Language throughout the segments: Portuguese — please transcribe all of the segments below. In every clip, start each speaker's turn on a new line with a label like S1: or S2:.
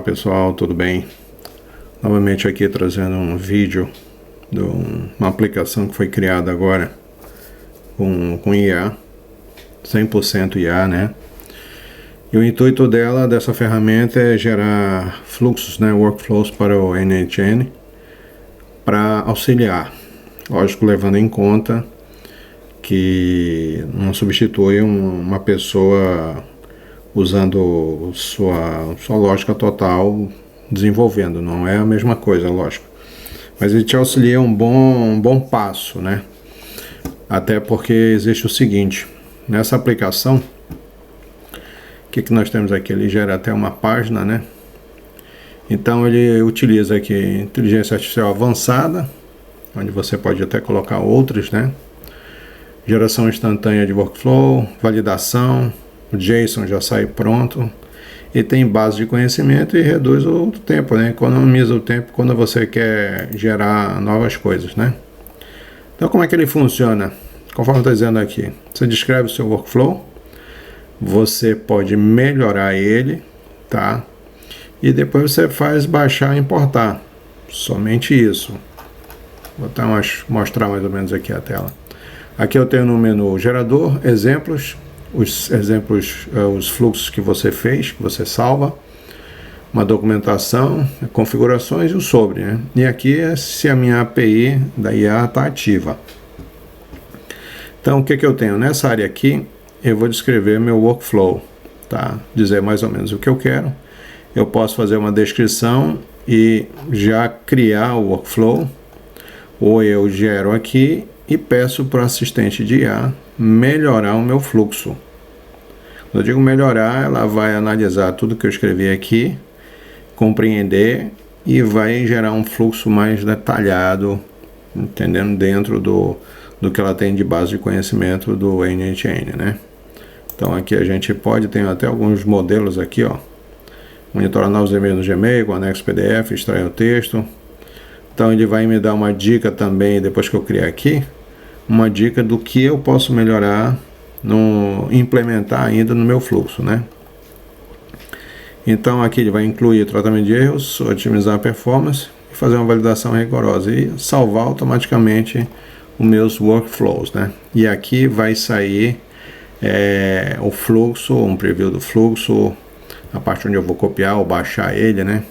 S1: Olá pessoal, tudo bem? Novamente aqui trazendo um vídeo de uma aplicação que foi criada agora com IA, 100% IA, né? E o intuito dessa ferramenta é gerar fluxos, né, workflows para o NHN para auxiliar, lógico, levando em conta que não substitui uma pessoa usando sua lógica total, desenvolvendo, não é a mesma coisa, lógico, mas ele te auxilia um bom passo, né? Até porque existe o seguinte, nessa aplicação, o que nós temos aqui? Ele gera até uma página, né? Então ele utiliza aqui inteligência artificial avançada, onde você pode até colocar outros, né? Geração instantânea de workflow, validação, o JSON já sai pronto, e tem base de conhecimento e reduz o tempo, né? Economiza o tempo quando você quer gerar novas coisas, né? Então como é que ele funciona? Conforme está dizendo aqui, você descreve o seu workflow, você pode melhorar ele, tá? E depois você faz baixar e importar, somente isso. Vou mostrar mais ou menos aqui a tela. Aqui eu tenho no menu gerador, exemplos, os fluxos que você fez, que você salva, uma documentação, configurações e o sobre, né? E aqui é se a minha API da IA está ativa. Então o que eu tenho? Nessa área aqui, eu vou descrever meu workflow, tá? Dizer mais ou menos o que eu quero. Eu posso fazer uma descrição e já criar o workflow, ou eu gero aqui e peço para o assistente de IA melhorar o meu fluxo. Quando eu digo melhorar, ela vai analisar tudo que eu escrevi aqui, compreender e vai gerar um fluxo mais detalhado, entendendo, dentro do que ela tem de base de conhecimento do NHN, né? Então aqui a gente tem até alguns modelos aqui, ó. Monitorar novos e-mails no Gmail, com anexo PDF, extrair o texto. Então ele vai me dar uma dica também, depois que eu criar aqui, uma dica do que eu posso melhorar, implementar ainda no meu fluxo, né? Então aqui ele vai incluir tratamento de erros, otimizar a performance, fazer uma validação rigorosa e salvar automaticamente os meus workflows, né? E aqui vai sair o fluxo, um preview do fluxo, a parte onde eu vou copiar ou baixar ele, né?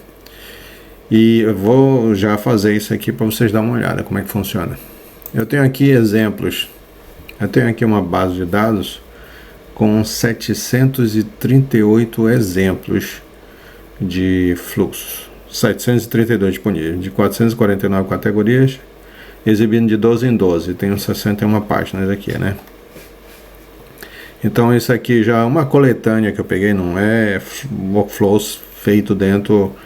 S1: E eu vou já fazer isso aqui para vocês darem uma olhada como é que funciona. Eu tenho aqui exemplos. Eu tenho aqui uma base de dados com 738 exemplos de fluxos. 732 disponíveis, de 449 categorias, exibindo de 12 em 12. Tenho 61 páginas aqui, né? Então isso aqui já é uma coletânea que eu peguei, não é workflows feito dentro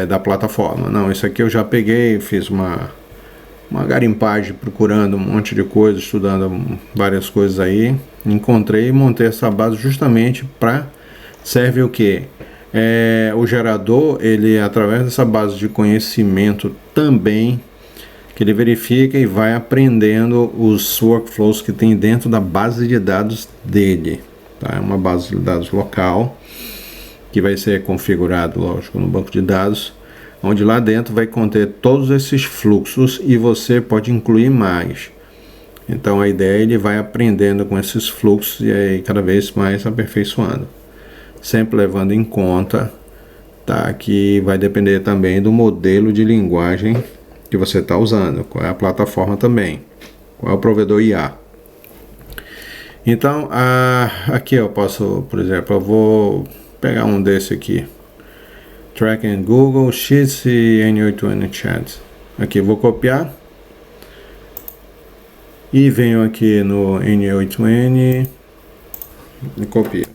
S1: da plataforma. Não, isso aqui eu já peguei, fiz uma garimpagem procurando um monte de coisa, estudando várias coisas aí, encontrei e montei essa base justamente para serve o que? O gerador, ele através dessa base de conhecimento também, que ele verifica e vai aprendendo os workflows que tem dentro da base de dados dele, tá? É uma base de dados local, que vai ser configurado, lógico, no banco de dados, onde lá dentro vai conter todos esses fluxos e você pode incluir mais. Então a ideia é ele vai aprendendo com esses fluxos e aí cada vez mais aperfeiçoando, sempre levando em conta, tá, que vai depender também do modelo de linguagem que você está usando, qual é a plataforma também, qual é o provedor IA. Então aqui eu posso, por exemplo, eu vou pegar um desse aqui, Tracking Google Sheets e N8N Chat. Aqui vou copiar e venho aqui no N8N e copio.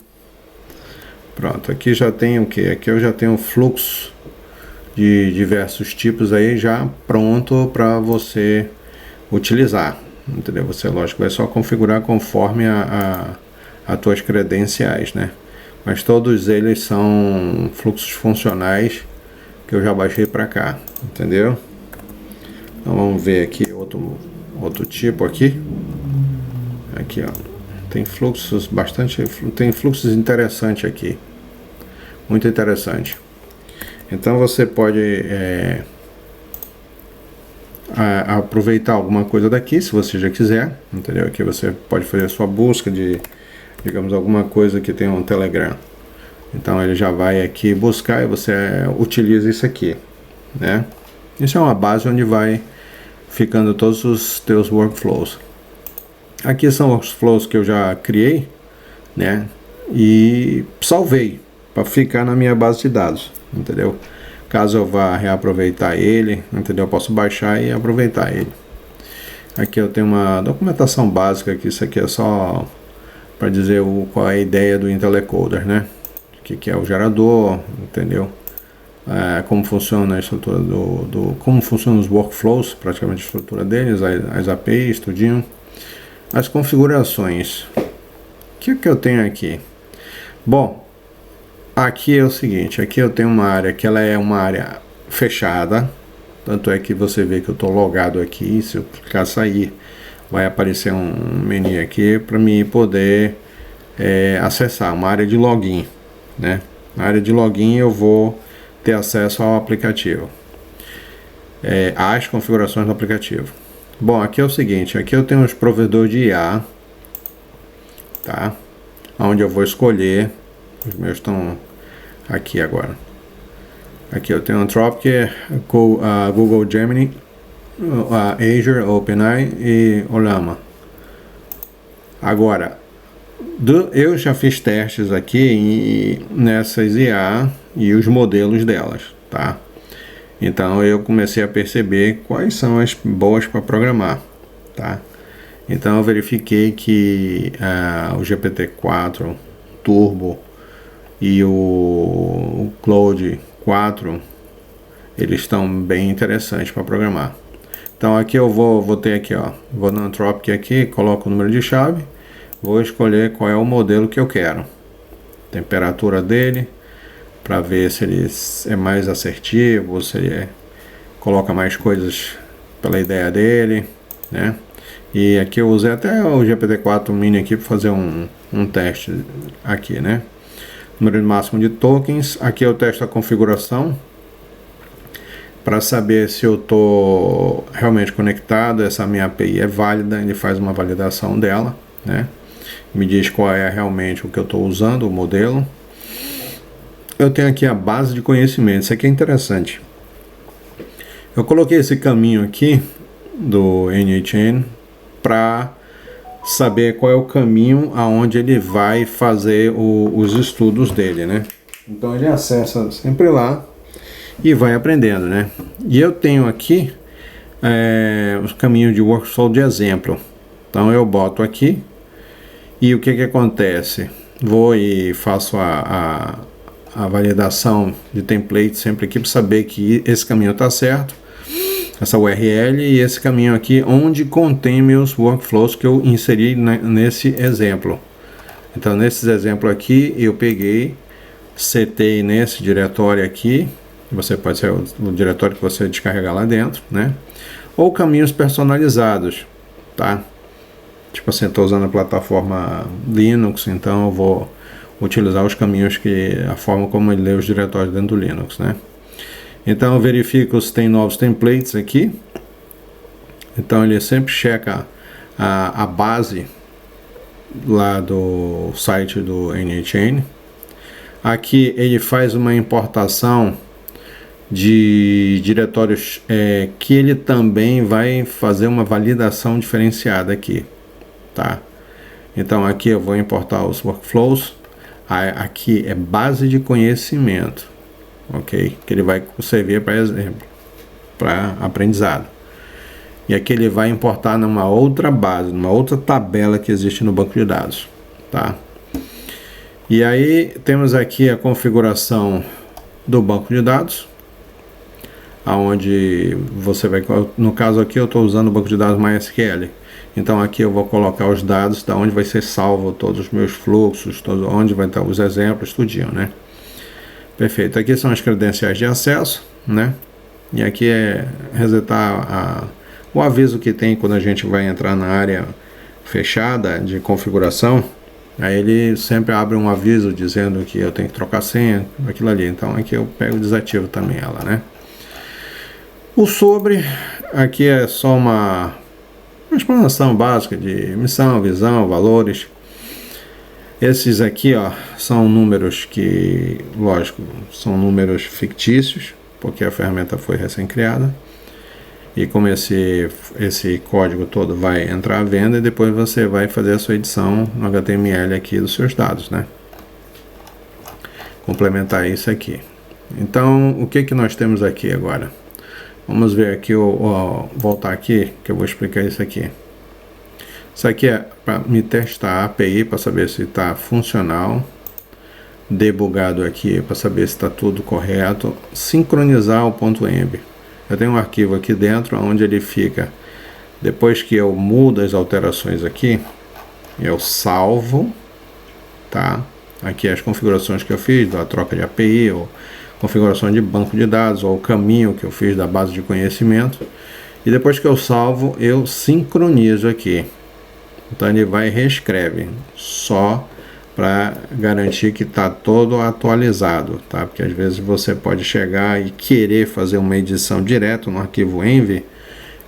S1: Pronto, aqui já tem o que? Aqui eu já tenho um fluxo de diversos tipos aí já pronto para você utilizar, entendeu? Você, lógico, vai só configurar conforme as tuas credenciais, né? Mas todos eles são fluxos funcionais que eu já baixei para cá, entendeu? Então vamos ver aqui outro tipo aqui. Aqui, ó, tem fluxos tem fluxos interessantes aqui, muito interessante. Então você pode aproveitar alguma coisa daqui, se você já quiser, entendeu? Aqui você pode fazer a sua busca de, digamos, alguma coisa que tenha um Telegram. Então ele já vai aqui buscar e você utiliza isso aqui, né? Isso é uma base onde vai ficando todos os teus workflows. Aqui são workflows que eu já criei, né? E salvei para ficar na minha base de dados, entendeu? Caso eu vá reaproveitar ele, entendeu? Eu posso baixar e aproveitar ele. Aqui eu tenho uma documentação básica, que isso aqui é só para dizer qual é a ideia do IntelliCoder, né? O que é o gerador, entendeu? Como funciona a estrutura como funcionam os workflows, praticamente a estrutura deles, as APIs, tudinho. As configurações. O que eu tenho aqui? Bom, aqui é o seguinte, aqui eu tenho uma área que ela é uma área fechada, tanto é que você vê que eu estou logado aqui. Se eu clicar sair, vai aparecer um menu aqui para mim poder acessar uma área de login, né? Na área de login eu vou ter acesso ao aplicativo, às configurações do aplicativo. Bom, aqui é o seguinte, aqui eu tenho os provedores de IA, tá? Onde eu vou escolher, os meus estão aqui agora. Aqui eu tenho Anthropic, Google Gemini, Azure, OpenAI e Ollama. Agora, eu já fiz testes aqui nessas IA e os modelos delas, tá? Então eu comecei a perceber quais são as boas para programar, tá? Então eu verifiquei que o GPT-4 Turbo e o Claude 4, eles estão bem interessantes para programar. Então aqui eu vou ter aqui, ó, vou no Anthropic aqui, coloco o número de chave, vou escolher qual é o modelo que eu quero, temperatura dele, para ver se ele é mais assertivo, se ele coloca mais coisas pela ideia dele, né? E aqui eu usei até o GPT-4 Mini aqui para fazer um teste aqui, né? Número máximo de tokens. Aqui eu testo a configuração para saber se eu estou realmente conectado, essa minha API é válida, ele faz uma validação dela, né? Me diz qual é realmente o que eu estou usando, o modelo. Eu tenho aqui a base de conhecimento, isso aqui é interessante. Eu coloquei esse caminho aqui do NHN para saber qual é o caminho aonde ele vai fazer os estudos dele, né? Então ele acessa sempre lá e vai aprendendo, né? E eu tenho aqui os caminhos de workflow de exemplo. Então eu boto aqui e o que acontece? Vou e faço a validação de template sempre aqui para saber que esse caminho está certo, essa URL e esse caminho aqui onde contém meus workflows que eu inseri nesse exemplo. Então nesses exemplos aqui eu peguei, setei nesse diretório aqui, você pode ser o diretório que você descarregar lá dentro, né? Ou caminhos personalizados, tá? Tipo assim, eu estou usando a plataforma Linux, então eu vou utilizar os caminhos a forma como ele lê os diretórios dentro do Linux, né? Então eu verifico se tem novos templates aqui. Então ele sempre checa a base lá do site do NHN. Aqui ele faz uma importação de diretórios que ele também vai fazer uma validação diferenciada aqui, tá? Então aqui eu vou importar os workflows. Aqui é base de conhecimento, ok? Que ele vai servir para exemplo, para aprendizado. E aqui ele vai importar numa outra base, numa outra tabela que existe no banco de dados, tá? E aí temos aqui a configuração do banco de dados, aonde você vai, no caso aqui eu estou usando o banco de dados MySQL. Então aqui eu vou colocar os dados da onde vai ser salvo todos os meus fluxos, onde vai estar os exemplos, tudinho, né? Perfeito. Aqui são as credenciais de acesso, né? E aqui é resetar o aviso que tem quando a gente vai entrar na área fechada de configuração, Aí ele sempre abre um aviso dizendo que eu tenho que trocar senha, aquilo ali. Então aqui eu pego e desativo também ela, né? O sobre, aqui é só uma explanação básica de missão, visão, valores. Esses aqui, ó, são números que, lógico, são números fictícios, porque a ferramenta foi recém-criada. E como esse código todo vai entrar à venda, e depois você vai fazer a sua edição no HTML aqui dos seus dados, né? Complementar isso aqui. Então, o que nós temos aqui agora? Vamos ver aqui, voltar aqui, que eu vou explicar isso aqui. Isso aqui é para me testar a API, para saber se está funcional. Debugado aqui, para saber se está tudo correto. Sincronizar o .env. Eu tenho um arquivo aqui dentro, onde ele fica. Depois que eu mudo as alterações aqui, eu salvo, tá? Aqui as configurações que eu fiz, da troca de API, ou configuração de banco de dados, ou o caminho que eu fiz da base de conhecimento. E depois que eu salvo, eu sincronizo aqui. Então ele vai e reescreve, só para garantir que está todo atualizado, tá? Porque às vezes você pode chegar e querer fazer uma edição direto no arquivo env,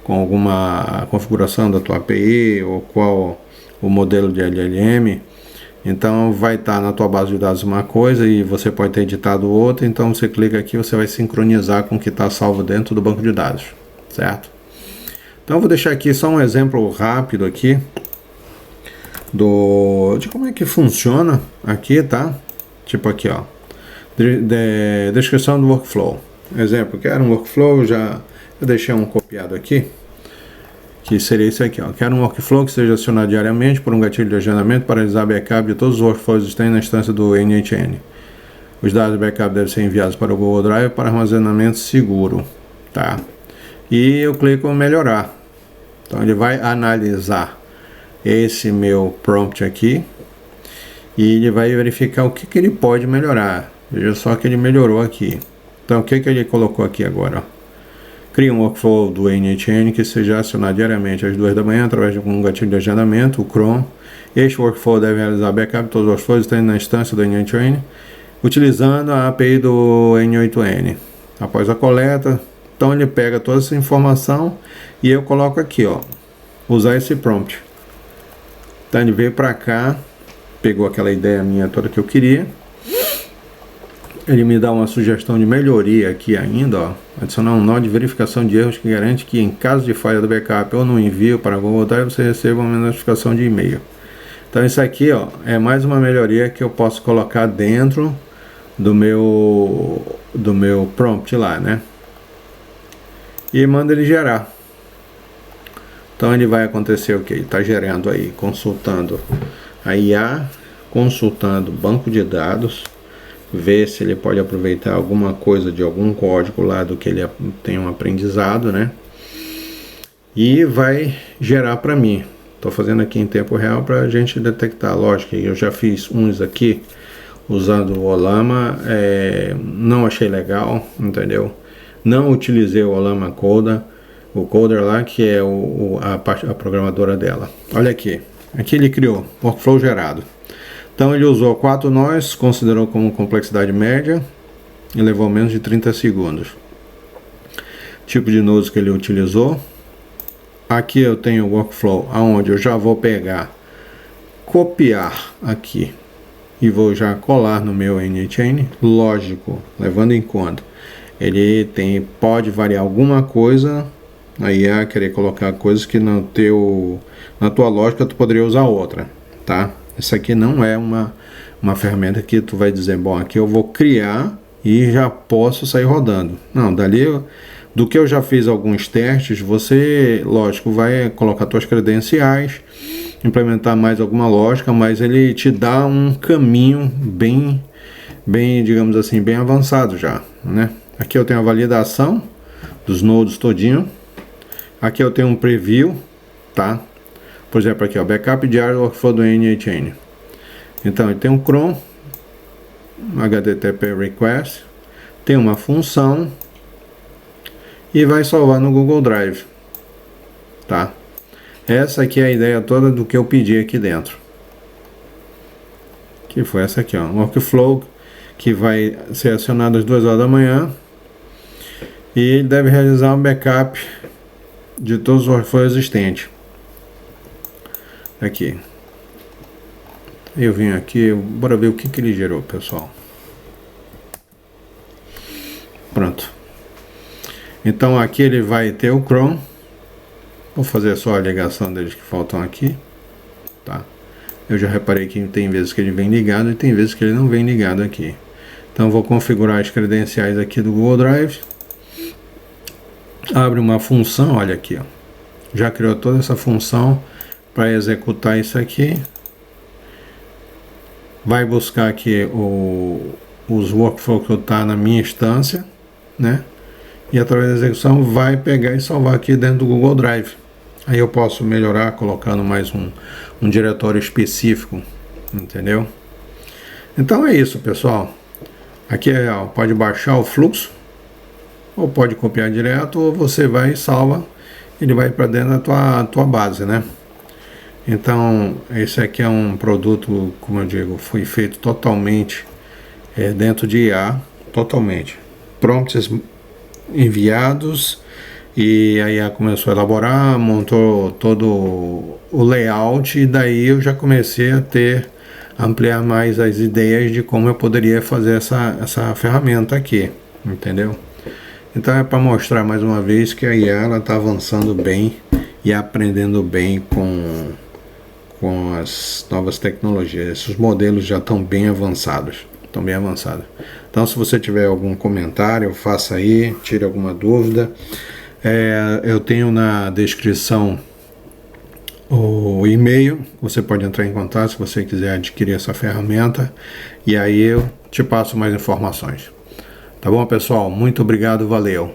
S1: com alguma configuração da tua API, ou qual o modelo de LLM. Então vai estar na tua base de dados uma coisa e você pode ter editado outra, então você clica aqui, você vai sincronizar com o que está salvo dentro do banco de dados, certo? Então eu vou deixar aqui só um exemplo rápido aqui de como é que funciona aqui, tá? Tipo aqui, ó, descrição do workflow. Exemplo, quero um workflow, eu deixei um copiado aqui, que seria isso aqui, ó. Quero um workflow que seja acionado diariamente por um gatilho de agendamento para realizar backup de todos os workflows existentes na instância do NHN. Os dados do backup devem ser enviados para o Google Drive para armazenamento seguro, tá? E eu clico em melhorar. Então ele vai analisar esse meu prompt aqui e ele vai verificar o que ele pode melhorar. Veja só que ele melhorou aqui. Então o que ele colocou aqui agora, ó? Cria um workflow do NHN que seja acionado diariamente às 2 da manhã através de um gatilho de agendamento, o Chrome. Este workflow deve realizar backup de todos os workflows existentes na instância do NHN utilizando a API do N8N. Após a coleta, então ele pega toda essa informação e eu coloco aqui, ó, usar esse prompt. Então ele veio para cá, pegou aquela ideia minha toda que eu queria. Ele me dá uma sugestão de melhoria aqui ainda, ó. Adicionar um nó de verificação de erros que garante que em caso de falha do backup ou no envio para Google Drive você receba uma notificação de e-mail. Então isso aqui, ó, é mais uma melhoria que eu posso colocar dentro do meu prompt lá, né? E manda ele gerar. Então ele vai acontecer o que? Ele está gerando aí, consultando a IA, consultando banco de dados, ver se ele pode aproveitar alguma coisa de algum código lá do que ele tem um aprendizado, né? E vai gerar para mim. Estou fazendo aqui em tempo real para a gente detectar. Lógico que eu já fiz uns aqui usando o Ollama, não achei legal, entendeu? Não utilizei o Ollama Coda, o coder lá, que é a programadora dela. Olha aqui, aqui ele criou workflow gerado. Então ele usou 4 nós, considerou como complexidade média e levou menos de 30 segundos. Tipo de nodes que ele utilizou. Aqui eu tenho o workflow, aonde eu já vou pegar, copiar aqui e vou já colar no meu NHN. Lógico, levando em conta, ele pode variar alguma coisa. Aí é querer colocar coisas que na tua lógica tu poderia usar outra, tá? Isso aqui não é uma ferramenta que tu vai dizer, bom, aqui eu vou criar e já posso sair rodando. Não, do que eu já fiz alguns testes, você, lógico, vai colocar tuas credenciais, implementar mais alguma lógica, mas ele te dá um caminho bem, digamos assim, bem avançado já, né? Aqui eu tenho a validação dos nodes todinho. Aqui eu tenho um preview, tá? Por exemplo, aqui, ó, backup diário do workflow do NHN. Então, ele tem um cron, HTTP request, tem uma função e vai salvar no Google Drive, tá? Essa aqui é a ideia toda do que eu pedi aqui dentro. que foi essa aqui, ó, workflow, que vai ser acionado às 2 horas da manhã e deve realizar um backup de todos os workflows existentes. Aqui. Eu vim aqui, bora ver o que ele gerou, pessoal. Pronto. Então aqui ele vai ter o Chrome. Vou fazer só a ligação deles que faltam aqui, tá? Eu já reparei que tem vezes que ele vem ligado e tem vezes que ele não vem ligado aqui. Então vou configurar as credenciais aqui do Google Drive. Abre uma função, olha aqui, ó. Já criou toda essa função para executar isso aqui. Vai buscar aqui os workflows que está na minha instância, né? E através da execução vai pegar e salvar aqui dentro do Google Drive. Aí eu posso melhorar colocando mais um diretório específico, entendeu? Então é isso, pessoal. Aqui ó, pode baixar o fluxo, ou pode copiar direto, ou você vai e salva, ele vai para dentro da tua base, né? Então esse aqui é um produto, como eu digo, foi feito totalmente dentro de IA, totalmente. Prompts enviados, e aí ela começou a elaborar, montou todo o layout, e daí eu já comecei a ampliar mais as ideias de como eu poderia fazer essa ferramenta aqui, entendeu? Então é para mostrar mais uma vez que a IA está avançando bem e aprendendo bem com as novas tecnologias. Esses modelos já estão bem avançados. Então se você tiver algum comentário, faça aí, tire alguma dúvida. Eu tenho na descrição o e-mail, você pode entrar em contato se você quiser adquirir essa ferramenta, e aí eu te passo mais informações. Tá bom, pessoal? Muito obrigado, valeu!